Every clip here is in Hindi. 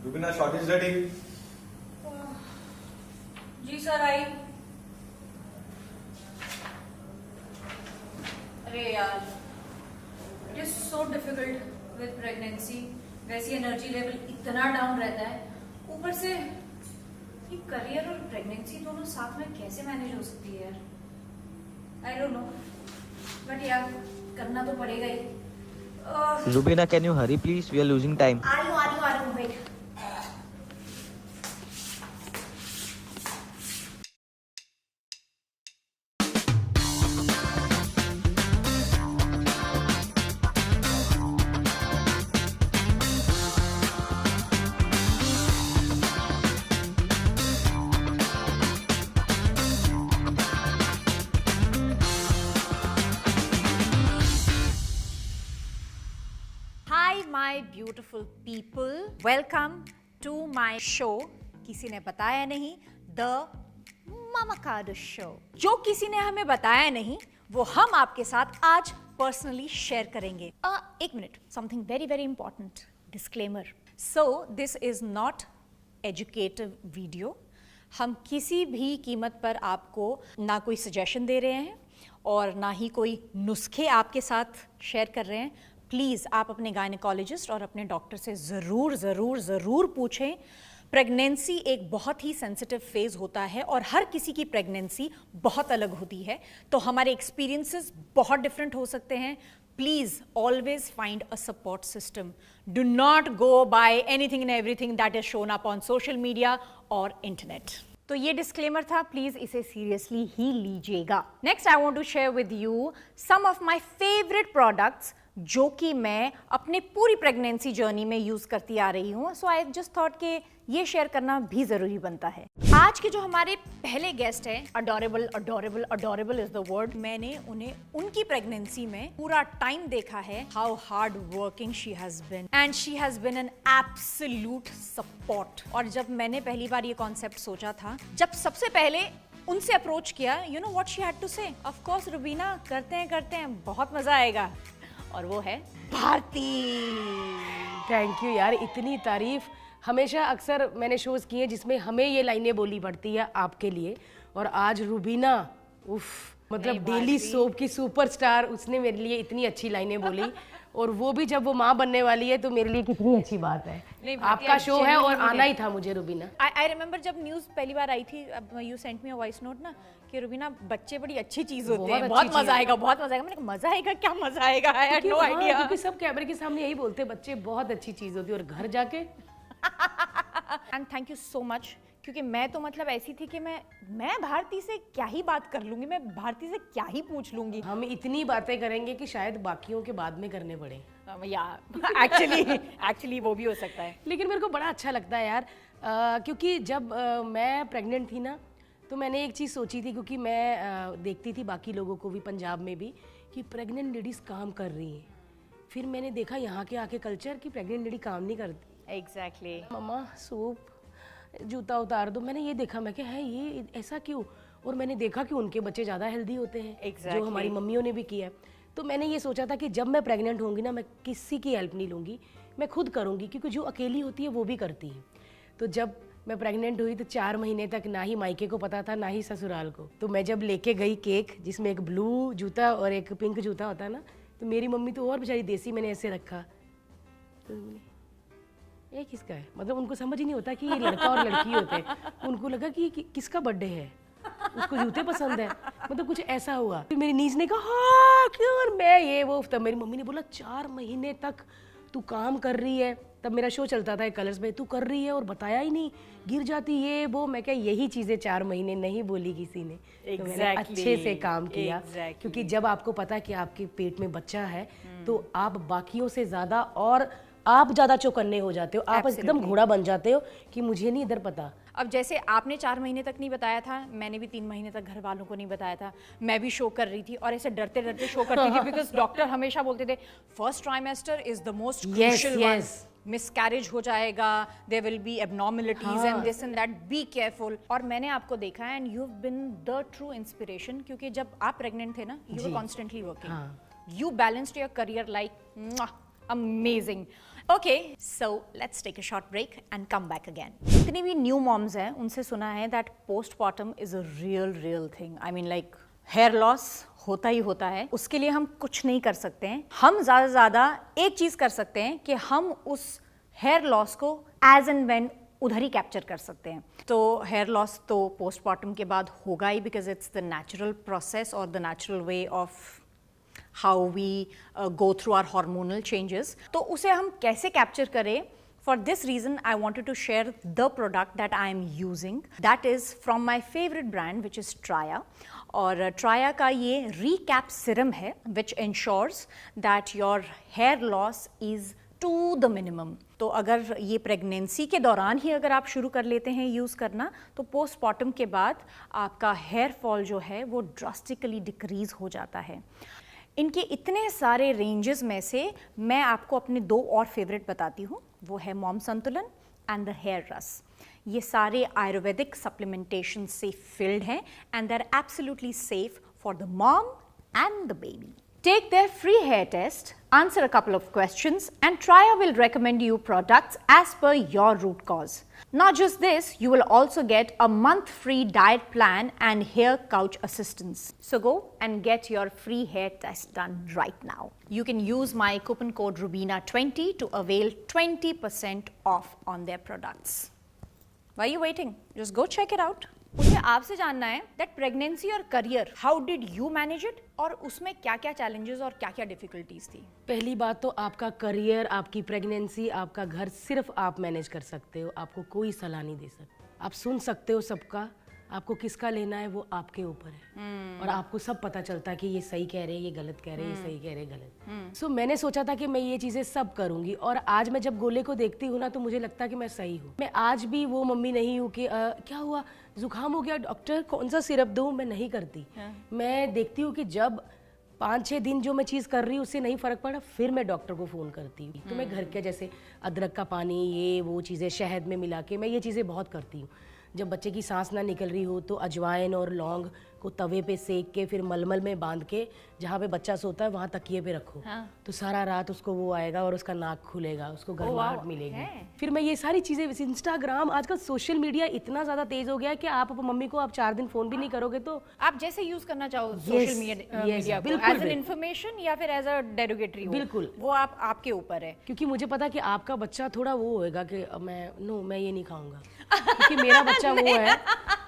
Rubina shot is ready. जी सर आई। अरे यार, it is so difficult with pregnancy. वैसी एनर्जी लेवल इतना डाउन रहता है, ऊपर से ये करियर और प्रेगनेंसी दोनों साथ में कैसे मैनेज हो सकती है यार। आई डोंट नो, बट यार करना तो पड़ेगा ही। Rubina, can you hurry please? We are losing time. आ रही हूँ wait. Hi my beautiful people, welcome to my show। किसी ने बताया नहीं, The Mamakadu Show। जो किसी ने हमें बताया नहीं वो हम आपके साथ आज पर्सनली शेयर करेंगे। एक minute, something very very important disclaimer. So this is not educative video. हम किसी भी कीमत पर आपको ना कोई सजेशन दे रहे हैं और ना ही कोई नुस्खे आपके साथ शेयर कर रहे हैं। प्लीज़ आप अपने गायनेकोलॉजिस्ट और अपने डॉक्टर से ज़रूर पूछें। प्रेगनेंसी एक बहुत ही सेंसिटिव फेज़ होता है और हर किसी की प्रेगनेंसी बहुत अलग होती है, तो हमारे एक्सपीरियंसेस बहुत डिफरेंट हो सकते हैं। Please always find a support system. Do not go by anything and everything that is shown up on social media और इंटरनेट। तो ये डिस्क्लेमर था, प्लीज इसे सीरियसली ही लीजिएगा। Next I want to share with you some of my favourite products जो कि मैं अपने पूरी प्रेगनेंसी जर्नी में यूज करती आ रही हूँ। सो आई जस्ट थॉट कि ये शेयर करना भी जरूरी बनता है। आज के जो हमारे पहले गेस्ट हैं, अडोरेबल इज द वर्ड। मैंने उन्हें उनकी प्रेगनेंसी में पूरा टाइम देखा है, how hard working she has been and she has been an absolute support. और जब मैंने पहली बार ये कॉन्सेप्ट सोचा था, जब सबसे पहले उनसे अप्रोच किया, you know what she had to say, of course Rubina करते हैं, बहुत मजा आएगा। और वो है भारती। थैंक यू यार, इतनी तारीफ। हमेशा अक्सर मैंने शोज़ किए जिसमें हमें ये लाइनें बोली पड़ती है आपके लिए, और आज रुबीना उफ मतलब डेली सोप की सुपरस्टार, उसने मेरे लिए इतनी अच्छी लाइनें बोली। और वो भी जब वो माँ बनने वाली है तो मेरे लिए कितनी अच्छी बात है। आपका शो है और आना ही था मुझे रुबीना। आई रिमेम्बर जब न्यूज़ पहली बार आई थी, you sent me a voice note ना कि रुबीना बच्चे बड़ी अच्छी चीज होते हैं, बहुत मजा आएगा, बहुत मजा आएगा। मैंने कहा मजा आएगा, क्या मजा आएगा, आई हैड नो आइडिया। क्योंकि सब कैमरे के सामने यही बोलते हैं, बच्चे बहुत अच्छी चीज होती है, और घर जाके and thank you so much. क्योंकि मैं तो मतलब ऐसी थी कि मैं भारती से क्या ही बात कर लूंगी, मैं भारती से क्या ही पूछ लूंगी। हम इतनी बातें करेंगे कि शायद बाकियों के बाद में करने पड़े। या एक्चुअली वो भी हो सकता है। लेकिन मेरे को बड़ा अच्छा लगता है यार, क्योंकि जब मैं प्रेग्नेंट थी ना, तो मैंने एक चीज़ सोची थी, क्योंकि मैं देखती थी बाकी लोगों को भी, पंजाब में भी, कि प्रेग्नेंट लेडीज़ काम कर रही हैं। फिर मैंने देखा यहाँ के आके कल्चर कि प्रेग्नेंट लेडी काम नहीं करती। एग्जैक्टली। मम्मा सूप, जूता उतार दो। मैंने ये देखा, मैं क्या है ये ऐसा क्यों? और मैंने देखा कि उनके बच्चे ज़्यादा हेल्दी होते हैं, जो हमारी मम्मियों ने भी किया। तो मैंने ये सोचा था कि जब मैं प्रेग्नेंट होंगी ना, मैं किसी की हेल्प नहीं लूँगी, मैं खुद करूँगी, क्योंकि जो अकेली होती है वो भी करती है। तो जब मैं प्रेग्नेंट हुई तो 4 महीने तक ना ही मायके को पता था ना ही ससुराल को। तो मैं जब लेके गई केक, जिसमें एक ब्लू जूता और एक पिंक जूता होता है ना, तो मेरी मम्मी तो और बेचारी देसी, मैंने ऐसे रखा, तो ये किसका है? मतलब उनको समझ ही नहीं होता कि ये लड़का और लड़की होते हैं। उनको लगा कि किसका बर्थडे है, उसको जूते पसंद है, मतलब कुछ ऐसा हुआ। फिर मेरी नीज ने कहा हाँ क्यों, और मैं ये वो। तब मेरी मम्मी ने बोला 4 महीने तक तू काम कर रही है। तब मेरा शो चलता था कलर्स में, तू कर रही है और बताया ही नहीं, गिर जाती ये वो। मैं क्या यही चीज़ें 4 महीने नहीं बोली किसी ने। तो मैंने अच्छे से काम किया, क्योंकि जब आपको पता है कि आपके पेट में बच्चा है तो आप बाकियों से ज़्यादा, और आप ज़्यादा चौकन्ने हो जाते हो, आप एकदम घोड़ा बन जाते हो कि मुझे नहीं इधर पता। अब जैसे आपने 4 महीने तक नहीं बताया था, मैंने भी 3 महीने तक घर वालों को नहीं बताया था। मैं भी शो कर रही थी और ऐसे डरते डरते शो करती थी, बिकॉज डॉक्टर हमेशा बोलते थे first trimester is the most crucial one, miscarriage हो जाएगा, there will be abnormalities and this and that, be careful. और मैंने आपको देखा है and you have been the true inspiration, क्योंकि जब आप प्रेग्नेंट थे ना, you were constantly working, you balanced your career like amazing. Okay, so let's take a short break and come back again. जितनी भी न्यू मॉम्स हैं उनसे सुना है that postpartum is a real thing. I mean like hair loss होता ही होता है, उसके लिए हम कुछ नहीं कर सकते हैं। हम ज़्यादा से ज़्यादा एक चीज़ कर सकते हैं कि हम उस हेयर लॉस को एज एंड व्हेन उधर ही कैप्चर कर सकते हैं। तो हेयर लॉस तो पोस्टपार्टम के बाद होगा ही, because it's the natural process और the natural way of how we go through our hormonal changes. तो उसे हम कैसे कैप्चर करें? For this reason, I wanted to share the product that I am using. That is from my favorite brand, which is Traya. और Traya का ये recap serum है, which ensures that your hair loss is to the minimum. तो अगर ये प्रेगनेंसी के दौरान ही अगर आप शुरू कर लेते हैं यूज़ करना, तो पोस्टपार्टम के बाद आपका हेयर फॉल जो है वो ड्रास्टिकली डिक्रीज हो जाता है। इनके इतने सारे रेंजेस में से मैं आपको अपने 2 और फेवरेट बताती हूँ, वो है मॉम संतुलन एंड द हेयर रस। ये सारे आयुर्वेदिक सप्लीमेंटेशन से फिल्ड हैं and they are absolutely safe for the mom and the baby. Take their free hair test, answer a couple of questions, and Traya will recommend you products as per your root cause. Not just this, you will also get a month free diet plan and hair couch assistance. So go and get your free hair test done right now. You can use my coupon code RUBINA20 to avail 20% off on their products. Why are you waiting? Just go check it out. मुझे आपसे जानना है दैट प्रेगनेंसी और career, how did you manage it, और उसमें क्या क्या चैलेंजेस और क्या क्या डिफिकल्टीज थी? पहली बात तो आपका करियर, आपकी प्रेगनेंसी, आपका घर सिर्फ आप मैनेज कर सकते हो, आपको कोई सलाह नहीं दे सकता। आप सुन सकते हो सबका, आपको किसका लेना है वो आपके ऊपर है। और आपको सब पता चलता है कि ये सही कह रहे हैं, ये गलत कह रहे हैं, ये सही कह रहे हैं, गलत। सो मैंने सोचा था कि मैं ये चीज़ें सब करूँगी, और आज मैं जब गोले को देखती हूँ ना तो मुझे लगता है कि मैं सही हूँ। मैं आज भी वो मम्मी नहीं हूँ कि क्या हुआ, जुकाम हो गया, डॉक्टर कौन सा सिरप दूँ, मैं नहीं करती। मैं देखती हूँ कि जब 5-6 दिन जो मैं चीज़ कर रही हूँ उससे नहीं फ़र्क पड़ा, फिर मैं डॉक्टर को फ़ोन करती हूँ। तो मैं घर के जैसे अदरक का पानी, ये वो चीज़ें शहद में मिला के, मैं ये चीज़ें बहुत करती हूँ। जब बच्चे की सांस ना निकल रही हो तो अजवाइन और लौंग को तवे पे सेक के फिर मलमल में बांध के जहाँ पे बच्चा सोता है वहाँ तकिए पे रखो। तो सारा रात उसको वो आएगा और उसका नाक खुलेगा, उसको गर्माहट मिलेगी। फिर मैं ये सारी चीज़ें, इंस्टाग्राम, आजकल सोशल मीडिया इतना ज़्यादा तेज हो गया है कि आप मम्मी को आप 4 दिन फ़ोन भी नहीं करोगे तो आप जैसे यूज करना चाहो सोशल मीडिया को, एज एन इन्फॉर्मेशन या फिर एज अ डेरोगेटरी, बिल्कुल वो आपके ऊपर है। क्योंकि मुझे पता है कि आपका बच्चा थोड़ा वो होएगा कि मैं ये नहीं खाऊंगा, क्योंकि मेरा बच्चा वो है।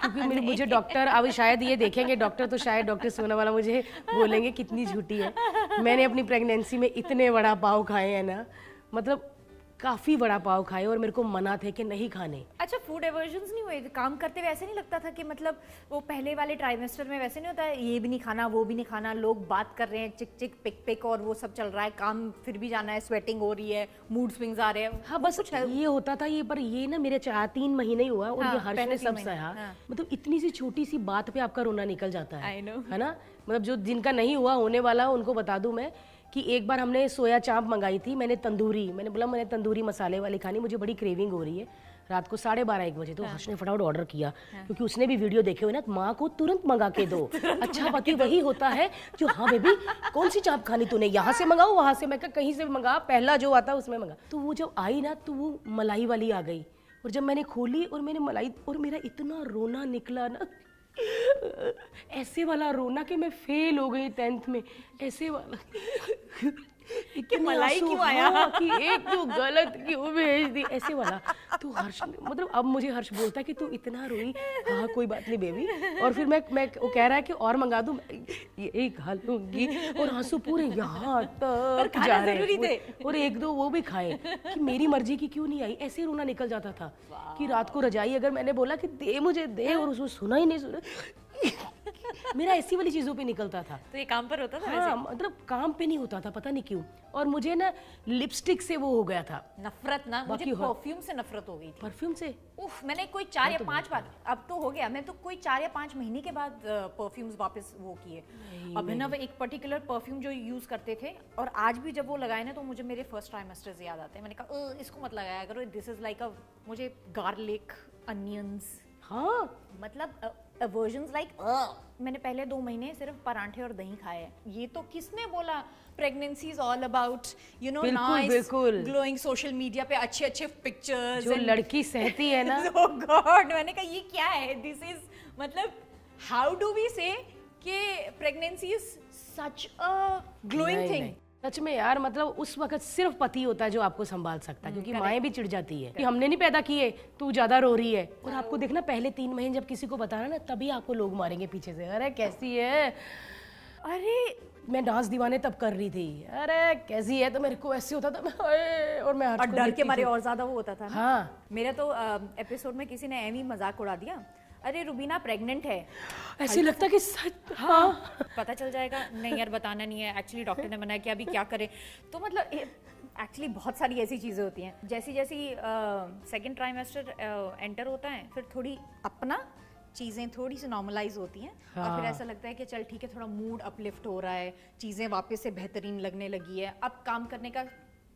क्योंकि मुझे डॉक्टर, अब शायद ये देखेंगे डॉक्टर, तो शायद डॉक्टर सोना वाला मुझे बोलेंगे कितनी झूठी है। मैंने अपनी प्रेगनेंसी में इतने वड़ा पाव खाए हैं ना, मतलब काफ़ी वड़ा पाव खाए, और मेरे को मना थे कि नहीं खाने। अच्छा, फूड एवर्जन्स नहीं हुए? काम करते हुए ऐसे नहीं लगता था कि मतलब वो पहले वाले ट्राइमेस्टर में वैसे नहीं होता है, ये भी नहीं खाना वो भी नहीं खाना, लोग बात कर रहे हैं, चिक चिक पिक पिक और वो सब चल रहा है, काम फिर भी जाना है, स्वेटिंग हो रही है, मूड स्विंग्स आ रहे हैं? हाँ, बस कुछ ये होता था ये, पर ये ना मेरे 3 महीने ही हुआ और ये हर्ष ने सब सहा। मतलब इतनी सी छोटी सी बात पे आपका रोना निकल जाता है ना। मतलब जो जिनका नहीं हुआ, होने वाला, उनको बता दूं मैं कि एक बार हमने सोया चाप मंगाई थी, मैंने बोला मैंने तंदूरी मसाले वाली खानी, मुझे बड़ी क्रेविंग हो रही है, रात को 12:30-1 बजे। तो हर्ष ने फटाफट ऑर्डर किया, क्योंकि उसने भी वीडियो देखे हुए ना, माँ को तुरंत मंगा के दो। अच्छा पति वही होता है जो, हाँ बेबी कौन सी चाप खानी तूने, यहाँ से मंगाओ वहाँ से, मैं कहीं से मंगा, पहला जो आता है उसमें मंगा। तो वो जब आई ना तो वो मलाई वाली आ गई, और जब मैंने खोली और मैंने मलाई, और मेरा इतना रोना निकला ना, ऐसे वाला रोना कि मैं फेल हो गई 10th में, ऐसे वाला कि मलाई क्यों आया, कि एक जो गलत क्यों भेज दी, ऐसे वाला। तो हर्ष, मतलब अब मुझे हर्ष बोलता है कि तू इतना रोई, हाँ कोई बात नहीं बेबी, और फिर मैं वो कह रहा है कि और मंगा दूं, यही खा लूंगी, और आंसू पूरे यहाँ तक जा रहे थे, और 1-2 वो भी खाए, कि मेरी मर्जी की क्यों नहीं आई। ऐसे रोना निकल जाता था कि रात को रजाई अगर मैंने बोला कि दे मुझे दे, और उसको सुना ही नहीं, सुना मेरा ऐसी वाली चीजों पे निकलता था। तो ये काम पर होता था? हाँ, मतलब काम पे नहीं होता था, पता नहीं क्यों। और मुझे ना लिपस्टिक से वो हो गया था नफरत ना, मुझे परफ्यूम से नफरत हो गई थी। परफ्यूम से? उफ, मैंने कोई 4 या 5 बार, अब तो हो गया, मैं तो कोई 4 या 5 महीने के बाद परफ्यूम्स वापस वो किए। अभिनव एक पर्टिकुलर परफ्यूम जो यूज करते थे, और आज भी जब वो लगाए ना तो मुझे मेरे फर्स्ट ट्राइमेस्टर्स याद आते हैं। मैंने कहा इसको मत लगाया करो, दिस इज लाइक अ, मुझे गार्लिक, अनियंस, हाँ मतलब aversions like मैंने पहले 2 महीने सिर्फ पराठे और दही खाए हैं. ये तो किसने बोला? Pregnancy is all about nice glowing social media पे अच्छे pictures. जो लड़की सहती है ना. Oh God, मैंने कहा ये क्या है? This is मतलब how do we say कि pregnancy is such a glowing thing? सच में यार, मतलब उस वक्त सिर्फ पति होता है जो आपको संभाल सकता है, क्योंकि माएँ भी चिढ़ जाती है कि हमने नहीं पैदा किए, तू ज्यादा रो रही है. और आपको देखना पहले 3 महीने जब किसी को बताना ना, तभी आपको लोग मारेंगे पीछे से, अरे कैसी है, अरे मैं डांस दीवाने तब कर रही थी, अरे कैसी है, तो मेरे को ऐसे होता था और मैं और डर के मारे और ज्यादा वो होता था. हाँ, मेरा तो एपिसोड में किसी ने एमी मजाक उड़ा दिया, अरे रुबीना प्रेग्नेंट है. ऐसे लगता कि सच. हाँ, पता चल जाएगा. नहीं यार बताना नहीं है, एक्चुअली डॉक्टर ने मना किया, अभी क्या करें. तो मतलब एक्चुअली बहुत सारी ऐसी चीज़ें होती हैं. जैसी सेकंड ट्राइमेस्टर एंटर होता है, फिर थोड़ी अपना चीज़ें थोड़ी सी नॉर्मलाइज होती हैं. और फिर ऐसा लगता है कि चल ठीक है, थोड़ा मूड अपलिफ्ट हो रहा है, चीज़ें वापस से बेहतरीन लगने लगी है, अब काम करने का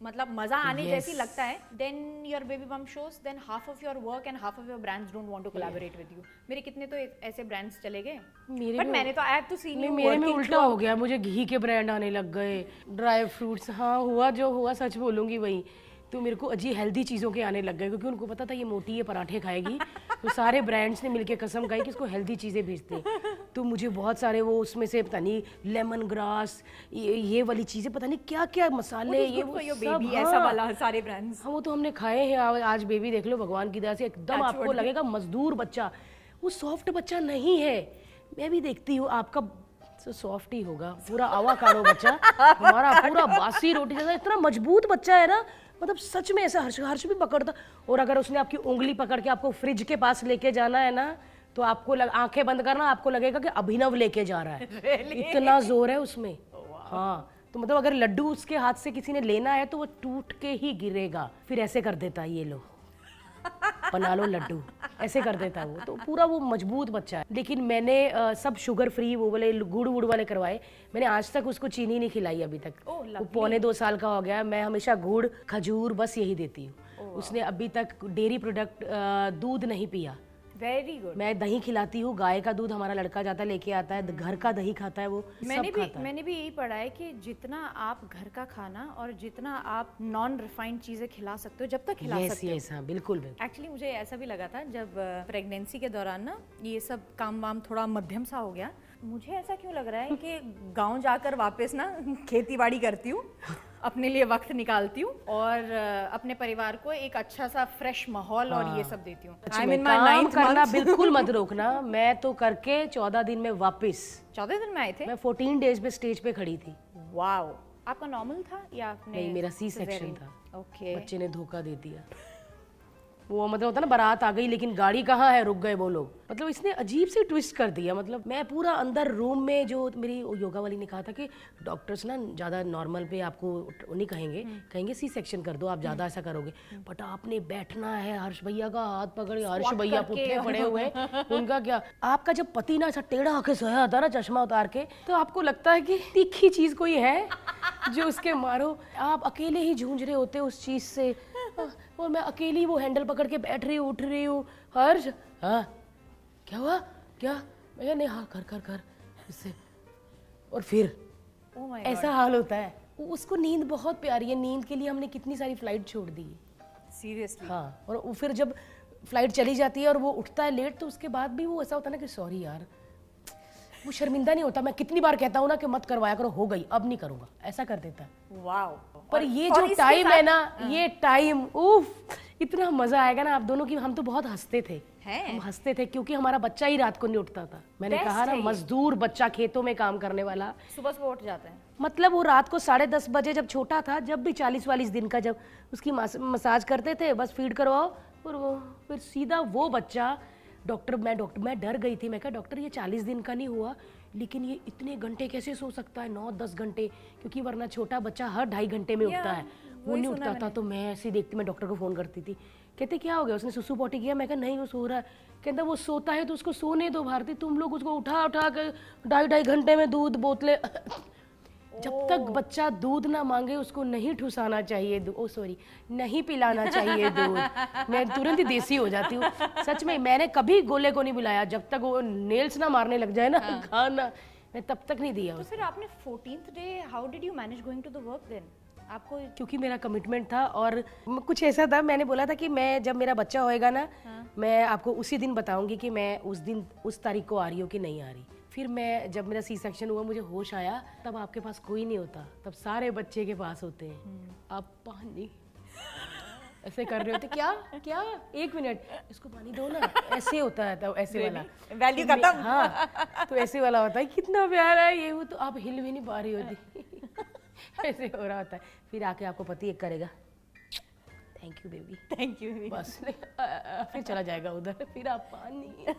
मतलब मजा आने जैसी लगता है. Then your baby bump shows, then half of your work and half of your brands don't want to collaborate with you. मेरे कितने तो ऐसे ब्रांड्स चले गए, बट मैंने तो I have to see you. मेरे में उल्टा हो गया, मुझे घी के ब्रांड आने लग गए, ड्राई फ्रूट्स. हाँ, हुआ जो हुआ, सच बोलूंगी वही. तो मेरे को अजी हेल्दी चीज़ों के आने लग गए, क्योंकि उनको पता था ये मोटी है, पराठे खाएगी. तो सारे ब्रांड्स ने मिलके कसम खाई कि इसको हेल्दी चीज़ें भेजते. तो मुझे बहुत सारे वो उसमें से पता नहीं लेमन ग्रास, ये वाली चीज़ें, पता नहीं क्या क्या मसाले, ये वो सब. ऐसा वाला सारे ब्रांड्स. हाँ, वो तो हमने खाए हैं. आज बेबी देख लो, भगवान की दया से एकदम आपको लगेगा मजदूर बच्चा. वो सॉफ्ट बच्चा नहीं है. मैं भी देखती हूँ, आपका सॉफ्ट ही होगा, पूरा आवाकारो बच्चा. हमारा पूरा बासी रोटी जैसा इतना मजबूत बच्चा है ना, मतलब सच में ऐसा हर्ष भी पकड़ता. और अगर उसने आपकी उंगली पकड़ के आपको फ्रिज के पास लेके जाना है ना, तो आपको आंखें बंद करना, आपको लगेगा कि अभिनव लेके जा रहा है. really? इतना जोर है उसमें. हाँ, तो मतलब अगर लड्डू उसके हाथ से किसी ने लेना है तो वो टूट के ही गिरेगा. फिर ऐसे कर देता है, ये लो बना लो लड्डू, ऐसे कर देता है वो. तो पूरा वो मजबूत बच्चा है. लेकिन मैंने सब शुगर फ्री वो वाले गुड़ वुड़ वाले करवाए. मैंने आज तक उसको चीनी नहीं खिलाई अभी तक. वो 1.25 साल का हो गया. मैं हमेशा गुड़ खजूर बस यही देती हूँ. उसने अभी तक डेयरी प्रोडक्ट दूध नहीं पिया. Very good. मैं दही खिलाती हूँ, गाय का दूध हमारा लड़का जाता लेके आता है, घर का दही खाता है वो. मैंने भी यही पढ़ा है कि जितना आप घर का खाना और जितना आप नॉन रिफाइंड चीजें खिला सकते हो, जब तक खिला सकते हो. हाँ, बिल्कुल. एक्चुअली मुझे ऐसा भी लगा था जब प्रेगनेंसी के दौरान ना ये सब काम वाम थोड़ा मध्यम सा हो गया. मुझे ऐसा क्यों लग रहा है कि गांव जाकर वापस ना खेती बाड़ी करती हूँ, अपने लिए वक्त निकालती हूँ और अपने परिवार को एक अच्छा सा फ्रेश माहौल और ये सब देती हूँ. काम करना बिल्कुल मत रोकना. मैं तो करके 14 दिन में वापस. 14 दिन में आए थे. मैं 14 डेज पे स्टेज पे खड़ी थी. वाओ. आपका नॉर्मल था या आपने? नहीं, मेरा सी सेक्शन था. ओके. बच्चे ने धोखा दे दिया. वो मतलब होता ना, बारात आ गई लेकिन गाड़ी कहाँ है, रुक गए वो लोग. मतलब इसने अजीब सी ट्विस्ट कर दिया. मतलब मैं पूरा अंदर रूम में, जो मेरी योगा वाली ने कहा था कि डॉक्टर्स ना ज़्यादा नॉर्मल पे आपको नहीं कहेंगे सी सेक्शन कर दो, आप ज़्यादा ऐसा करोगे. बट आपने बैठना है, हर्ष भैया का हाथ पकड़े, हर्ष भैया पुट्ठे पड़े हुए, उनका क्या. आपका जब पति ना ऐसा टेढ़ा होके सोया था ना, चश्मा उतार के, तो आपको लगता है कि तीखी चीज़ कोई है जो उसके मारो. आप अकेले ही जूझ रहे होते उस चीज़ से, और मैं अकेली वो हैंडल पकड़ के बैठ रही हूँ, उठ रही हूँ. हर्ष, हाँ क्या हुआ, क्या? मैं नहीं, हाँ कर इससे. और फिर ऐसा हाल होता है. उसको नींद बहुत प्यारी है. नींद के लिए हमने कितनी सारी फ्लाइट छोड़ दी. सीरियसली. हाँ, और फिर जब फ्लाइट चली जाती है और वो उठता है लेट, तो उसके बाद भी वो ऐसा होता है ना कि सॉरी यार, वो शर्मिंदा नहीं होता. मैं कितनी बार कहता हूँ ना कि मत करवाया करो, हो गई, अब नहीं करूंगा, ऐसा कर देता है. वाओ. पर ये जो टाइम है ना, ये टाइम, उफ, इतना मजा आएगा ना आप दोनों की. हम तो बहुत हंसते थे. हम हंसते थे क्योंकि हमारा बच्चा ही रात को नहीं उठता था. मैंने कहा ना, मजदूर बच्चा, खेतों में काम करने वाला, सुबह उठ जाता है. मतलब वो रात को 10:30 बजे जब छोटा था, जब भी 40-42 दिन का, जब उसकी मसाज करते थे, बस फीड करवाओ, और वो फिर सीधा वो बच्चा. मैं डर गई थी. मैं कहा डॉक्टर ये 40 दिन का नहीं हुआ, लेकिन ये इतने घंटे कैसे सो सकता है, 9-10 घंटे, क्योंकि वरना छोटा बच्चा हर 2.5 घंटे में उठता है. वो नहीं उठता था. तो मैं ऐसे देखती, मैं डॉक्टर को फ़ोन करती थी. कहते क्या हो गया, उसने सुसु पोटी किया? मैं कहा नहीं, वो सो रहा है. कहता वो सोता है तो उसको सोने दो भारती, तुम लोग उसको उठा के 2.5 घंटे में दूध बोतलें. जब तक बच्चा दूध ना मांगे उसको नहीं ठुसाना चाहिए, नहीं पिलाना चाहिए दूध। मैं तुरंत ही देसी हो जाती हूँ सच में। मैंने कभी गोले को नहीं बुलाया जब तक वो नेल्स ना मारने लग जाए ना खाना, मैं तब तक नहीं दिया। तो फिर आपने 14th day how did you manage going to the work then? आपको क्योंकि मेरा कमिटमेंट था और कुछ ऐसा था, मैंने बोला था कि मैं जब मेरा बच्चा होएगा ना, मैं आपको उसी दिन बताऊंगी कि मैं उस दिन उस तारीख को आ रही हूँ कि नहीं आ रही। फिर मैं जब मेरा सी सेक्शन हुआ, मुझे होश आया, तब आपके पास कोई नहीं होता, तब सारे बच्चे के पास होते हैं। आप पानी ऐसे कर रहे होते, क्या क्या 1 मिनट इसको पानी दो ना, ऐसे होता है तब, ऐसे वाला वैल्यू खत्म। हाँ, तो ऐसे वाला होता है, कितना प्यारा है ये वो, तो आप हिल भी नहीं पा रही होती ऐसे हो रहा होता है। फिर आके आपको पति एक करेगा, thank you baby, thank you, बस फिर चला जाएगा उधर। फिर आप पानी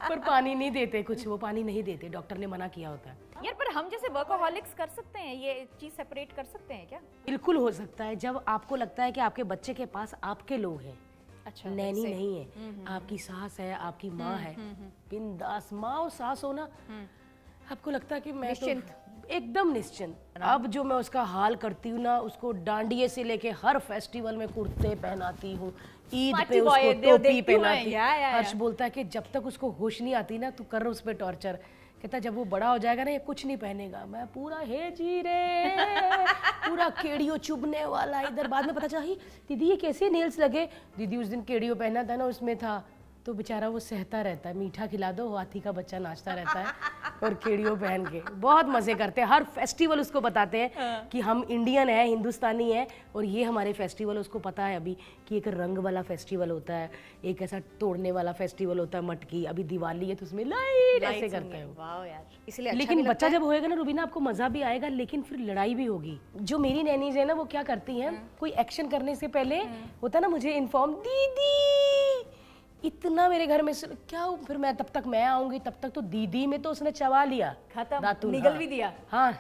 पर पानी नहीं देते, कुछ वो पानी नहीं देते, डॉक्टर ने मना किया होता है। यार पर हम जैसे वर्कोहॉलिक्स कर सकते हैं, ये चीज सेपरेट कर सकते हैं क्या? बिल्कुल हो सकता है, जब आपको लगता है कि आपके बच्चे के पास आपके लोग हैं। अच्छा, नैनी नहीं है, आपकी सास है, आपकी माँ है, बिंदास माँ और सास हो ना, आपको लगता है कि मैं तो एकदम निश्चिंत। अब जो मैं उसका हाल करती हूँ ना, उसको डांडिये से लेके हर फेस्टिवल में कुर्ते पहनाती हूँ, ईद पे उसको टोपी पहनाती हूँ। हर्ष बोलता है कि जब तक उसको होश नहीं आती ना, तू कर उस पे टॉर्चर। कहता जब वो बड़ा हो जाएगा ना, ये कुछ नहीं पहनेगा। मैं पूरा हे जी रे, पूरा केड़ियो चुभने वाला। इधर बाद में पता चला, ही दीदी ये कैसे नेल्स लगे? दीदी उस दिन केड़ियो पहना था ना, उसमें था। तो बेचारा वो सहता रहता है, मीठा खिला दो, हाथी का बच्चा नाचता रहता है और केड़ियों पहन के बहुत मजे करते हैं। हर फेस्टिवल उसको बताते हैं कि हम इंडियन है, हिंदुस्तानी है, और ये हमारे फेस्टिवल। उसको पता है अभी कि एक रंग वाला फेस्टिवल होता है, एक ऐसा तोड़ने वाला फेस्टिवल होता है, मटकी। अभी दिवाली है तो उसमें लाइट ऐसे करते हैं। वाह यार, इसलिए लेकिन बच्चा जब होएगा ना रुबीना, आपको मजा भी आएगा, लेकिन फिर लड़ाई भी होगी। जो मेरी नैनीज है ना, वो क्या करती हैं, कोई एक्शन करने से पहले होता है ना, मुझे इन्फॉर्म, दीदी इतना मेरे घर में क्या, फिर मैं तब तक मैं आऊंगी, तब तक तो दीदी में तो उसने चबा लिया, खत्म, निगल भी दिया। हाँ,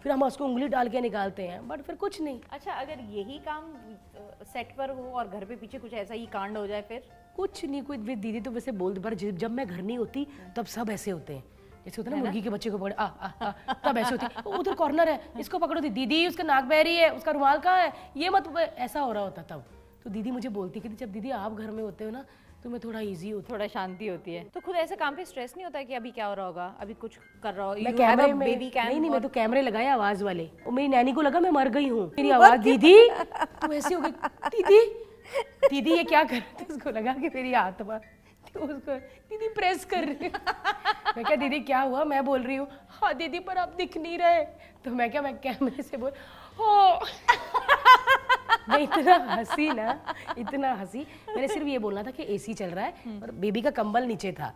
फिर हम उसको उंगली डाल के निकालते हैं, बट फिर कुछ नहीं। अच्छा, अगर यही काम सेट पर हो और घर पे पीछे कुछ ऐसा ही कांड हो जाए फिर? कुछ नहीं, कोई दीदी तो वैसे बोल, पर जब मैं घर नहीं होती तब सब ऐसे होते हैं, जैसे होता है ना मुर्गी के बच्चे को पकड़ तब ऐसे होती है, उधर कॉर्नर है, इसको पकड़ो दीदी, उसका नाक बह रही है, उसका रुमाल कहाँ है, ये मत, ऐसा हो रहा होता तब। तो दीदी मुझे बोलती कि जब दीदी आप घर में होते हो ना, तो मैं थोड़ा इजी होता, थोड़ा शांति होती है। तो खुद ऐसे काम पे स्ट्रेस नहीं होता है कि अभी क्या हो रहा होगा, अभी कुछ कर रहा हो? मैं कैमरे में बेबी कैम? नहीं, मैं तो कैमरे लगाए आवाज वाले, और मेरी नैनी को लगा मैं मर गई हूँ। मेरी आवाज, दीदी तो ऐसी हो गई, दीदी दीदी ये क्या कर रहे थे? उसको लगा कि मेरी आत्मा, तो उसको दीदी प्रेस कर रही है। मैं क्या दीदी क्या हुआ? मैं बोल रही हूँ, हाँ दीदी पर आप दिख नहीं रहे। तो मैं क्या, मैं कैमरे से बोल, हो मैं इतना हंसी ना, इतना हंसी। मैंने सिर्फ ये बोलना था कि एसी चल रहा है और बेबी का कंबल नीचे था,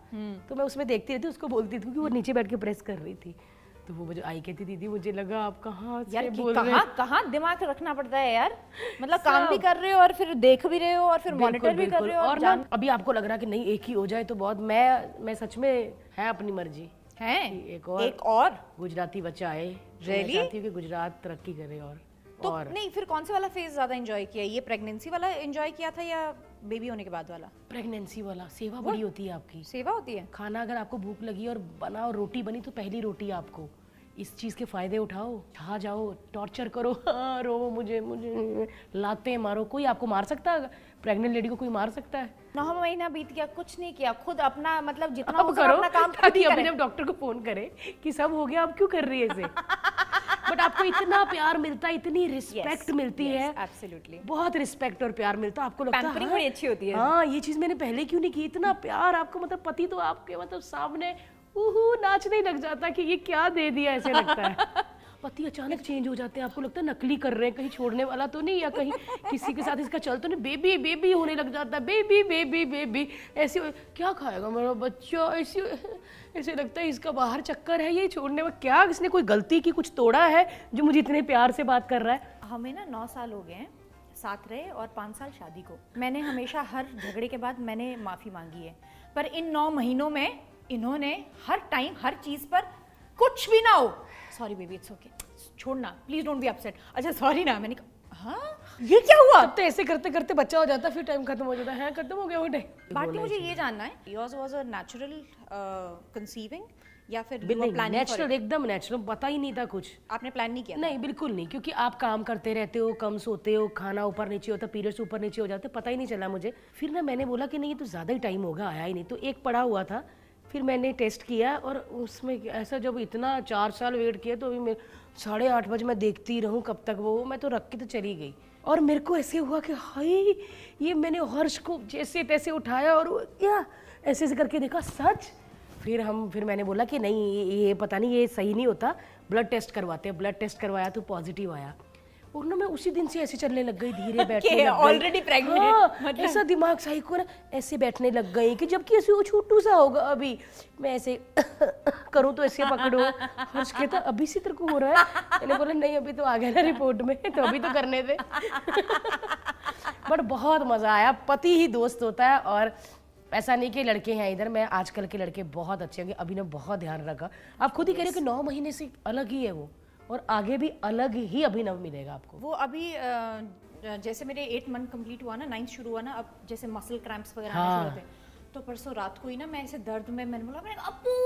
तो मैं उसमें देखती रहती, उसको बोलती थी कि वो नीचे बैठ के प्रेस कर रही थी। तो वो मुझे आई कहती, दीदी मुझे लगा आप कहाँ से बोल रहे हैं। कहाँ दिमाग रखना पड़ता है यार, मतलब काम भी कर रहे हो और फिर देख भी रहे हो और फिर मॉनिटर भी कर रहे हो, और ना अभी आपको लग रहा कि नहीं एक ही हो जाए तो बहुत, मैं सच में है अपनी मर्जी है। एक और गुजराती बच्चा आए, Really? चाहती हूँ कि गुजरात तरक्की करे। और नहीं, फिर कौन से वाला फेज ज्यादा एंजॉय किया? ये प्रेगनेंसी वाला एंजॉय किया था या बेबी होने के बाद वाला? प्रेगनेंसी वाला। सेवा बड़ी होती है आपकी, सेवा होती है। खाना अगर आपको भूख लगी और बना और रोटी बनी तो पहली रोटी आपको। इस चीज के फायदे उठाओ, खा जाओ, टॉर्चर करो, हाँ, रो, मुझे लाते मारो। कोई आपको मार सकता है? प्रेग्नेंट लेडी को कोई मार सकता है? 9 महीना बीत गया, कुछ नहीं किया, खुद अपना मतलब जितना अब हो करो, अपना काम ताकि अभी जब डॉक्टर को फोन करे कि सब हो गया, आप क्यों कर रही है इसे? बट आपको इतना प्यार मिलता है, इतनी रिस्पेक्ट मिलती है, एब्सोल्युटली बहुत रिस्पेक्ट और प्यार मिलता है। आपको लगता है पैम्परिंग बड़ी अच्छी होती है। हाँ, ये चीज मैंने पहले क्यों नहीं की? इतना प्यार आपको, मतलब पति तो आपके मतलब सामने नाचने लग जाता कि ये क्या दे दिया, ऐसे लगता है। पति अचानक चेंज हो जाते हैं, आपको लगता है नकली कर रहे हैं, कहीं छोड़ने वाला तो नहीं, या कहीं किसी के साथ इसका चल तो नहीं, बेबी बेबी होने लग जाता है, बेबी बेबी बेबी ऐसे। क्या खाएगा मेरा बच्चा? ऐसे लगता है इसका बाहर चक्कर है, ये छोड़ने में क्या, इसने कोई गलती की, कुछ तोड़ा है जो मुझे इतने प्यार से बात कर रहा है। हमें ना 9 साल हो गए हैं साथ रहे और 5 साल शादी को। मैंने हमेशा हर झगड़े के बाद मैंने माफ़ी मांगी है, पर इन 9 महीनों में इन्होंने हर टाइम हर चीज़ पर कुछ भी ना हो, सॉरी बेबी इट्स ओके, छोड़ना प्लीज डोंट बी अपसेट, अच्छा सॉरी ना, मैंने कहा हाँ ये क्या हुआ? अब तो ऐसे करते करते बच्चा हो जाता है, फिर टाइम खत्म हो जाता है, खत्म हो गया वो डे। बाकी मुझे ये जानना है, yours was a natural conceiving या फिर नेचुरल, एकदम नेचुरल, पता ही नहीं था कुछ। आपने प्लान नहीं किया? नहीं, बिल्कुल नहीं, क्योंकि आप काम करते रहते हो, कम सोते हो, खाना ऊपर नीचे होता, पीरियड्स ऊपर नीचे हो जाते, पता ही नहीं चला मुझे। फिर ना मैंने बोला कि नहीं ये तो ज़्यादा ही टाइम होगा, आया ही नहीं, तो एक पड़ा हुआ था। फिर मैंने टेस्ट किया और उसमें ऐसा, जब इतना 4 साल वेट किया तो अभी मैं 8:30 बजे मैं देखती रहूँ कब तक वो, मैं तो रख के तो चली गई। और मेरे को ऐसे हुआ कि हाय, ये मैंने हर्ष को जैसे तैसे उठाया और या ऐसे ऐसे करके देखा, सच। फिर मैंने बोला कि नहीं, ये पता नहीं, ये सही नहीं होता, ब्लड टेस्ट करवाते हैं। ब्लड टेस्ट करवाया तो पॉजिटिव आया। और ना मैं उसी दिन से ऐसे चलने लग गई, धीरे बैठने लग गई। Already pregnant? हाँ, ऐसा दिमाग साइको ना, ऐसे बैठने लग गई कि जबकि ऐसे वो छोटू सा होगा अभी, मैं ऐसे करूँ तो ऐसे पकड़ो। हर्ष कहता अभी से तेरे को हो रहा है? मैंने बोला नहीं, अभी तो आ गया ना रिपोर्ट में, तो अभी तो करने दे। बट बहुत मजा आया। पति ही दोस्त होता है, और ऐसा नहीं कि लड़के हैं इधर, मैं आजकल के लड़के बहुत अच्छे होंगे। अभी ने बहुत ध्यान रखा। आप खुद ही कह रहे हो कि 9 महीने से अलग ही है वो, और आगे भी अलग ही अभिनव मिलेगा आपको। वो अभी जैसे मेरे 8 मंथ कंप्लीट हुआ ना, 9th शुरू हुआ ना, अब जैसे मसल क्रैम्प्स वगैरह आने शुरू होते हैं, तो परसों रात को ही ना मैं ऐसे दर्द में, मैंने बोला अप्पू,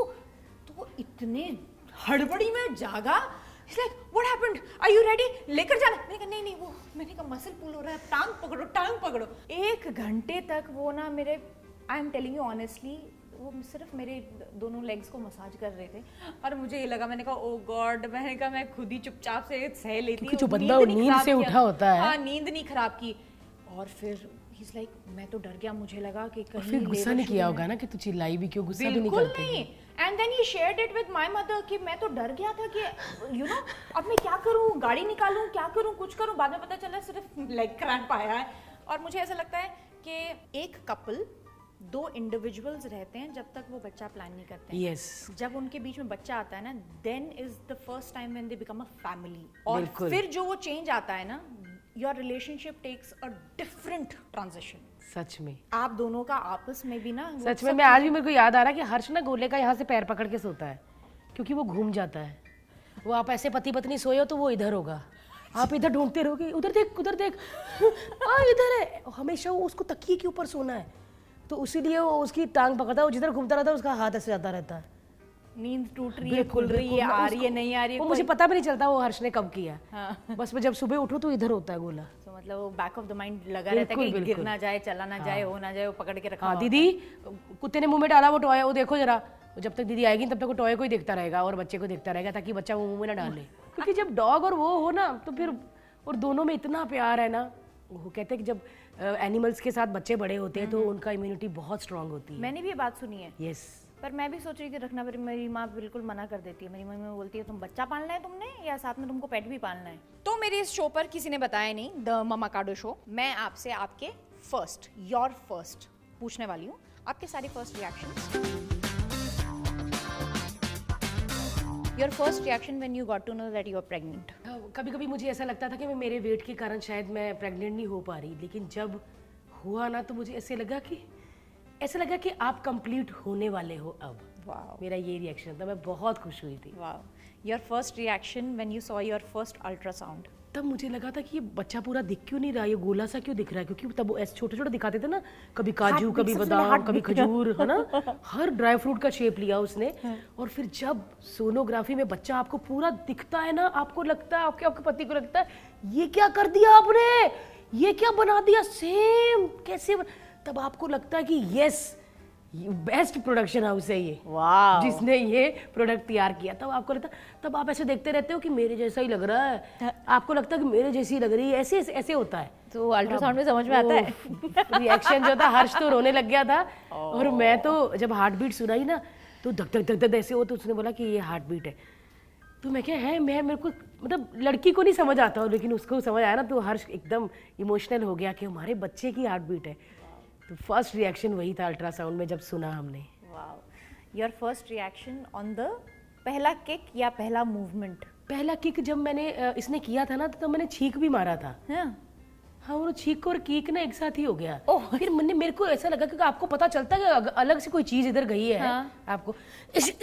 तो वो इतने हड़बड़ी में जागा। He's like, what happened? Are you ready? लेकर जाना। मैंने कहा नहीं, वो मैंने कहा मसल पुल हो रहा है, टांग पकड़ो। 1 घंटे तक वो ना मेरे, I am telling you honestly, वो सिर्फ मेरे दोनों लेग्स को मसाज कर रहे थे, और मुझे ये लगा, मैंने कहा ओ गॉड, मैंने कहा मैं खुद ही चुपचाप से सह लेती हूँ, जो बंदा नींद से उठा होता है। हाँ, नींद नहीं खराब की। और फिर he's like, मैं तो डर गया, मुझे लगा कि कहीं फिर गुस्सा नहीं किया होगा ना कि तू चिल्लाई भी क्यों? गुस्सा भी नहीं करते? नहीं। And then he shared it with my mother कि मैं तो डर गया था कि यू नो अब मैं क्या करूं, गाड़ी निकालूं, क्या करूं, कुछ करूं। बाद में पता चला सिर्फ लेग क्रैम्प आया है। और मुझे ऐसा लगता है कि एक कपल, 2 इंडिविजुअल्स रहते हैं जब तक वो बच्चा प्लान नहीं करते हैं। Yes. जब उनके बीच में बच्चा आता है ना, then is the first time when they become a family. और फिर जो वो चेंज आता है ना, your relationship takes a different transition. सच में आप दोनों का आपस में भी ना, सच में। मैं आज भी, मेरे को याद आ रहा है कि हर्ष ना गोले का यहाँ से पैर पकड़ के सोता है, क्योंकि वो घूम जाता है। वो आप ऐसे पति पत्नी सोए हो तो वो इधर होगा, आप इधर ढूंढते रहोगे, उधर देख इधर है। हमेशा वो उसको तकिए के ऊपर सोना है, तो इसीलिए वो उसकी टांग पकड़ता है, वो जिधर घूमता रहता है उसका हाथ ऐसे जाता रहता है। नींद टूट रही है, खुल रही है, आ रही है, नहीं आ रही है, वो मुझे पता भी नहीं चलता वो हर्ष ने कब किया। हाँ। बस मैं जब सुबह उठूं तो इधर होता है गोला। तो मतलब वो बैक ऑफ द माइंड लगा रहता है कि गिर ना जाए, चला ना जाए, हो ना जाए, वो पकड़ के रखा। हाँ, दीदी कुत्ते ने मुंह में डाला वो टॉय, वो देखो जरा। जब तक दीदी आएगी तब तक वो टॉय को ही देखता रहेगा और बच्चे को देखता रहेगा, ताकि बच्चा वो मुंह में ना डाले। क्योंकि जब डॉग और वो हो ना, तो फिर, और दोनों में इतना प्यार है ना। वो कहते हैं कि जब एनिमल्स के साथ बच्चे बड़े होते हैं तो उनका इम्यूनिटी बहुत स्ट्रांग होती है। मैंने भी ये बात सुनी है। यस। पर मैं भी सोच रही थी रखना, पर मेरी माँ बिल्कुल मना कर देती है। मेरी मम्मी बोलती है तुम बच्चा पालना है तुमने, या साथ में तुमको पेट भी पालना है। तो मेरे इस शो पर किसी ने बताया नहीं, द ममाकाडो शो, मैं आपसे आपके योर फर्स्ट पूछने वाली हूँ। आपके सारे first reactions. Your first reaction when you got to know that you are pregnant. कभी कभी मुझे ऐसा लगता था कि मैं, मेरे वेट के कारण शायद मैं प्रेग्नेंट नहीं हो पा रही, लेकिन जब हुआ ना तो मुझे ऐसा लगा कि आप कंप्लीट होने वाले हो अब। वाओ, मेरा ये रिएक्शन था, मैं बहुत खुश हुई थी। Wow. Your first reaction when you saw your first ultrasound. तब मुझे लगा था कि ये बच्चा पूरा दिख क्यों नहीं रहा, ये गोला सा क्यों दिख रहा है, क्योंकि तब वो ऐसे छोटे छोटे दिखाते थे ना, कभी काजू, कभी बादाम, कभी खजूर, है ना, हर ड्राई फ्रूट का शेप लिया उसने। और फिर जब सोनोग्राफी में बच्चा आपको पूरा दिखता है ना, आपको लगता है, आपके पति को लगता है ये क्या कर दिया आपने, ये क्या बना दिया सेम, कैसे तब आपको लगता है कि यस, बेस्ट प्रोडक्शन हाउस है ये, वाह, जिसने ये प्रोडक्ट तैयार किया। तब आपको लगता, तब आप ऐसे देखते रहते हो कि मेरे जैसा ही लग रहा है, आपको लगता है कि मेरे जैसी लग रही है, ऐसे ऐसे होता है। तो अल्ट्रासाउंड में समझ में आता है। रिएक्शन जो था, हर्ष तो रोने लग गया था, और मैं तो जब हार्ट बीट सुनाई ना तो धक धक धक धक ऐसे हो, तो उसने बोला कि ये हार्ट बीट है। तो मैं क्या है, मेरे को मतलब लड़की को नहीं समझ आता, लेकिन उसको समझ आया ना, तो हर्ष एकदम इमोशनल हो गया कि हमारे बच्चे की हार्ट बीट है। तो फर्स्ट रिएक्शन वही था अल्ट्रासाउंड में जब सुना हमने। Wow. Your first reaction on the पहला किक या पहला मूवमेंट? पहला किक जब मैंने इसने किया था ना, तो मैंने छींक भी मारा था। हाँ, वो छींक और कीक ना एक साथ ही हो गया। फिर मेरे को ऐसा लगा कि आपको पता चलता है कि अलग से कोई चीज इधर गई है। हाँ। आपको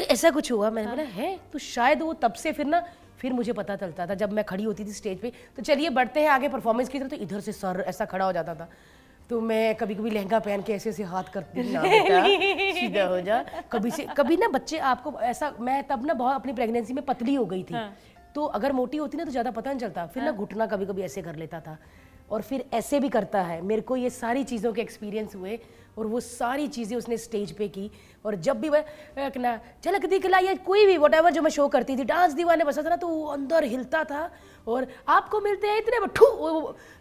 ऐसा कुछ हुआ, मैंने बोला है, तो शायद वो तब से फिर मुझे पता चलता था जब मैं खड़ी होती थी स्टेज पे, तो चलिए बढ़ते हैं आगे परफॉर्मेंस की तरफ, तो इधर से सर ऐसा खड़ा हो जाता था। तो मैं कभी कभी लहंगा पहन के ऐसे ऐसे हाथ करती हूँ, ना बेटा सीधा हो जा। कभी ना बच्चे आपको ऐसा, मैं तब ना बहुत अपनी प्रेगनेंसी में पतली हो गई थी, तो अगर मोटी होती ना तो ज़्यादा पता नहीं चलता, फिर ना घुटना कभी कभी ऐसे कर लेता था और फिर ऐसे भी करता है। मेरे को ये सारी चीज़ों के एक्सपीरियंस हुए और वो सारी चीज़ें उसने स्टेज पे की। और जब भी मैं ना झलक दिखला या कोई भी व्हाटएवर जो मैं शो करती थी, डांस दीवाने बसा था ना, तो वो अंदर हिलता था। और आपको मिलते हैं इतने बठू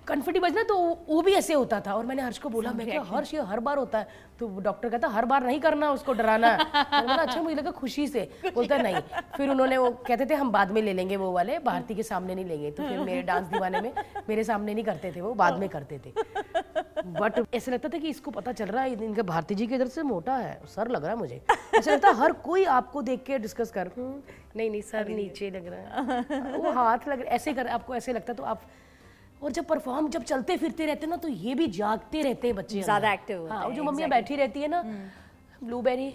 कन्फिटी बजना, तो वो भी ऐसे होता था। और मैंने हर्ष को बोला, मैं क्या हर्ष ये हर बार होता है? तो डॉक्टर कहता हर बार नहीं करना, उसको डराना है। मैंने बोला अच्छा, मुझे लगा खुशी से। बोलता नहीं। फिर उन्होंने वो कहते थे हम बाद में ले लेंगे वो वाले, भारती के सामने नहीं लेंगे। तो फिर मेरे डांस दीवाने में मेरे सामने नहीं करते थे, वो बाद में करते थे। बट ऐसा लगता था कि इसको पता चल रहा है इनका भारती जी की इधर से मोटा है, सर लग रहा है मुझे। ऐसा लगता है हर कोई आपको देख के डिस्कस कर, नहीं सर नीचे लग रहा है, वो हाथ लग रहा है, ऐसे कर, आपको ऐसे लगता है। तो आप और जब परफॉर्म जब चलते फिरते रहते हैं ना, तो ये भी जागते रहते हैं बच्चे, ज्यादा एक्टिव होते हैं। हाँ, जो मम्मियाँ बैठी रहती है ना, ब्लूबेरी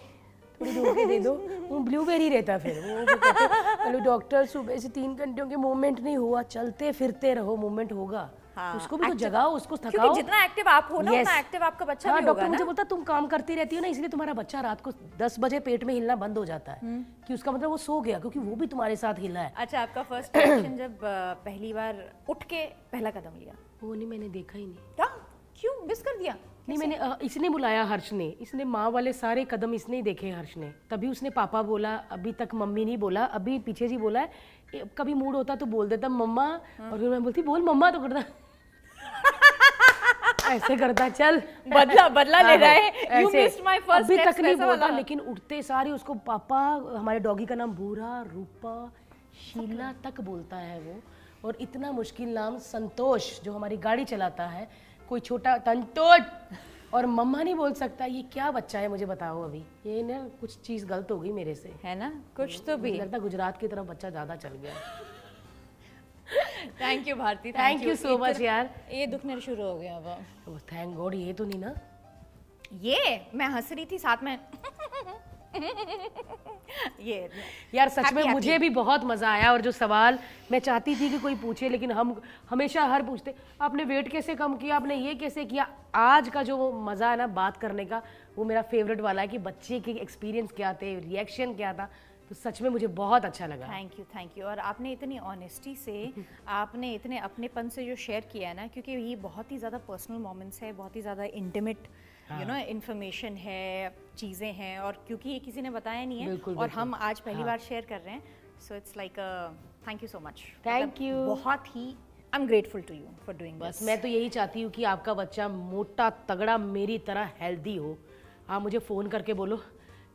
थोड़ी दूर के दे दो, वो ब्लूबेरी रहता है। फिर वो कहते हैं डॉक्टर सुबह से 3 घंटों के मूवमेंट नहीं हुआ, चलते फिरते रहो, मूवमेंट होगा। हाँ, उसको भी तो जगाओ, उसको थकाओ। क्योंकि जितना एक्टिव आप हो ना, उतना एक्टिव आपका बच्चा भी होगा डॉक्टर ना। मुझे बोलता तुम काम करती रहती हो ना, इसलिए तुम्हारा बच्चा रात को 10 बजे पेट में हिलना बंद हो जाता है, कि उसका मतलब वो सो गया, क्योंकि वो भी तुम्हारे साथ हिला है। अच्छा, आपका फर्स्ट रिएक्शन जब पहली बार उठ के पहला कदम लिया? वो नहीं, मैंने देखा ही नहीं। क्या? क्यों मिस कर दिया? नहीं, मैंने इसने बुलाया, हर्ष ने, इसने माँ वाले सारे कदम इसने ही देखे, हर्ष ने। तभी उसने पापा बोला, अभी तक मम्मी नहीं बोला, अभी पीछे जी बोला है। कभी मूड होता तो बोल देता मम्मा, और फिर मैं बोलती बोल मम्मा, तो करता ऐसे करता, चल बदला ले रहा है। You missed my first अभी steps, तक नहीं ऐसा बोलता, वाला। लेकिन उठते सारी उसको पापा, हमारे डॉगी का नाम भूरा, रूपा, शीला तक बोलता है वो। और इतना मुश्किल नाम संतोष, जो हमारी गाड़ी चलाता है, कोई छोटा तंतोट, और मम्मा नहीं बोल सकता। ये क्या बच्चा है, मुझे बताओ। अभी ये ना कुछ चीज गलत हो गई मेरे से, है ना, कुछ तो भी। लगता गुजरात की तरफ बच्चा ज्यादा चल गया। Thank you Bharti, thank you so much यार। ये दुखना शुरू हो गया अब। थैंक गॉड, ये तो नहीं ना। ये मैं हंस रही थी साथ में। ये यार सच में happy, मुझे भी बहुत मजा आया। और जो सवाल मैं चाहती थी कि कोई पूछे, लेकिन हम हमेशा हर पूछते आपने वेट कैसे कम किया, आपने ये कैसे किया। आज का जो मजा है ना बात करने का, वो मेरा फेवरेट वाला है कि बच्चे के एक्सपीरियंस क्या थे, रिएक्शन क्या था। तो सच में मुझे बहुत अच्छा लगा। Thank you. और आपने इतनी ऑनेस्टी से, आपने इतने अपनेपन से जो शेयर किया है ना, क्योंकि ये बहुत ही ज़्यादा पर्सनल मोमेंट्स है, बहुत ही ज़्यादा इंटीमेट यू नो इन्फॉर्मेशन है, चीज़ें हैं, और क्योंकि ये किसी ने बताया नहीं है, बिल्कुल, और हम आज पहली बार शेयर कर रहे हैं, so it's like thank you so much. Thank you, बहुत ही I am grateful to you for doing बस मैं तो यही चाहती हूँ कि आपका बच्चा मोटा तगड़ा मेरी तरह हेल्दी हो। आप मुझे फ़ोन करके बोलो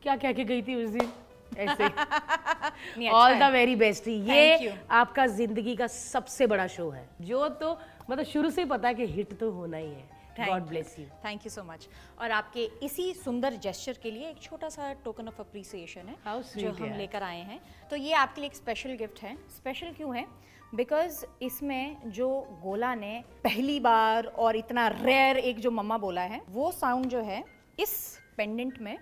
क्या कह के गई थी उस दिन, ऐसे। All the very best. ये आपका जिंदगी का सबसे बड़ा शो है, जो तो मतलब शुरू से ही पता है कि हिट तो होना ही है। God bless you. Thank you so much. और आपके इसी सुंदर जेस्चर के लिए एक छोटा सा टोकन ऑफ अप्रिसिएशन है जो हम लेकर आए हैं। तो ये आपके लिए एक स्पेशल गिफ्ट है। स्पेशल क्यों है? बिकॉज इसमें जो गोला ने पहली बार और इतना रेयर एक जो मम्मा बोला है, वो साउंड जो है इस पेंडेंट में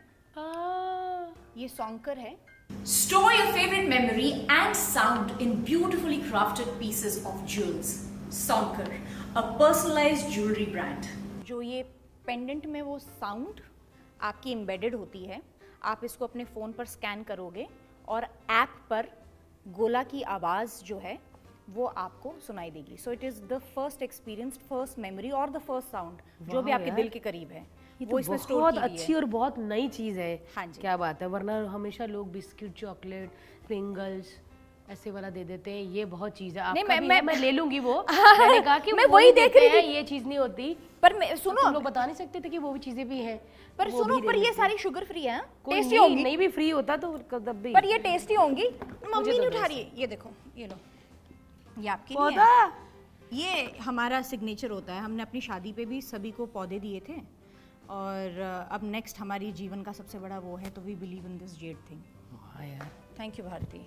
ये सॉन्कर है। Store your favorite memory and sound in beautifully crafted pieces of jewels. Sonker, a personalized jewelry brand. जो ये पेंडेंट में वो साउंड आपकी एम्बेडेड होती है, आप इसको अपने फ़ोन पर स्कैन करोगे और ऐप पर गोला की आवाज़ जो है वो आपको सुनाई देगी। So it is the first experience, first memory और द फर्स्ट साउंड जो भी आपके दिल के करीब है। ये तो इसमें बहुत अच्छी और बहुत नई चीज़ है। हाँ जी, क्या बात है। वरना हमेशा लोग बिस्किट, चॉकलेट, प्रिंगल्स ऐसे वाला दे देते हैं। ये बहुत चीज़ है। आपका मैं ले लूंगी वो। मैंने कहा कि मैं वही देख रही थी, ये चीज़ नहीं होती। पर मैं सुनो, तुम लोग बता नहीं सकते थे कि वो भी चीज़ें भी हैं। पर सुनो, पर ये सारी शुगर फ्री है, टेस्टी होंगी। नहीं भी फ्री होता तो तब भी, पर ये टेस्टी होंगी। मम्मी नहीं उठा रही है। ये देखो, ये लो, ये आपके लिए है। ये हमारा सिग्नेचर होता है। हमने अपनी शादी पे भी सभी को पौधे दिए थे, और अब नेक्स्ट हमारी जीवन का सबसे बड़ा वो है, तो we believe in this jade thing. Thank you Bharti.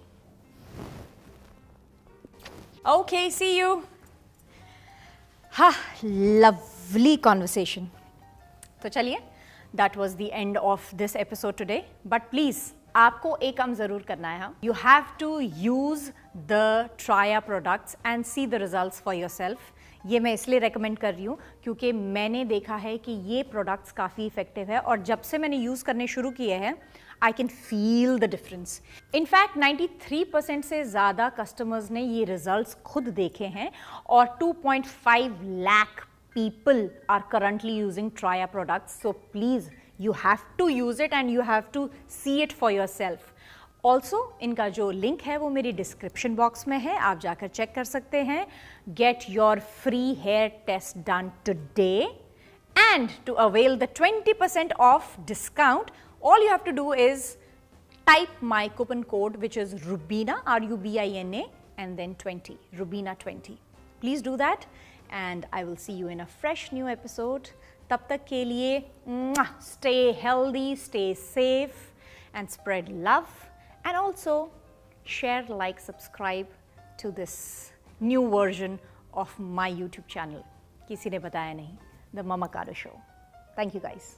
Okay, see you. हाँ, लवली कॉन्वर्सेशन। तो चलिए, that was the end of this episode today. But please आपको एक काम जरूर करना है। You have to use the Traya products and see the results for yourself. ये मैं इसलिए रेकमेंड कर रही हूँ क्योंकि मैंने देखा है कि ये प्रोडक्ट्स काफ़ी इफ़ेक्टिव है और जब से मैंने यूज़ करने शुरू किए हैं I can feel the difference. In fact 93% से ज़्यादा कस्टमर्स ने ये रिजल्ट्स खुद देखे हैं और 2.5 lakh people are currently using Traya products, so please you have to use it and you have to see it for yourself. Also इनका जो लिंक है वो मेरी डिस्क्रिप्शन बॉक्स में है, आप जाकर चेक कर सकते हैं। Get your free hair test done today and to avail the 20% off discount, all you have to do is type my coupon code which is Rubina, RUBINA and then 20, Rubina 20. Please do that and I will see you in a fresh new episode. तब तक के लिए stay healthy, stay safe and spread love and also share, like, subscribe to this new version of my YouTube channel. किसी ने बताया नहीं, The Mama Kado Show. Thank you guys.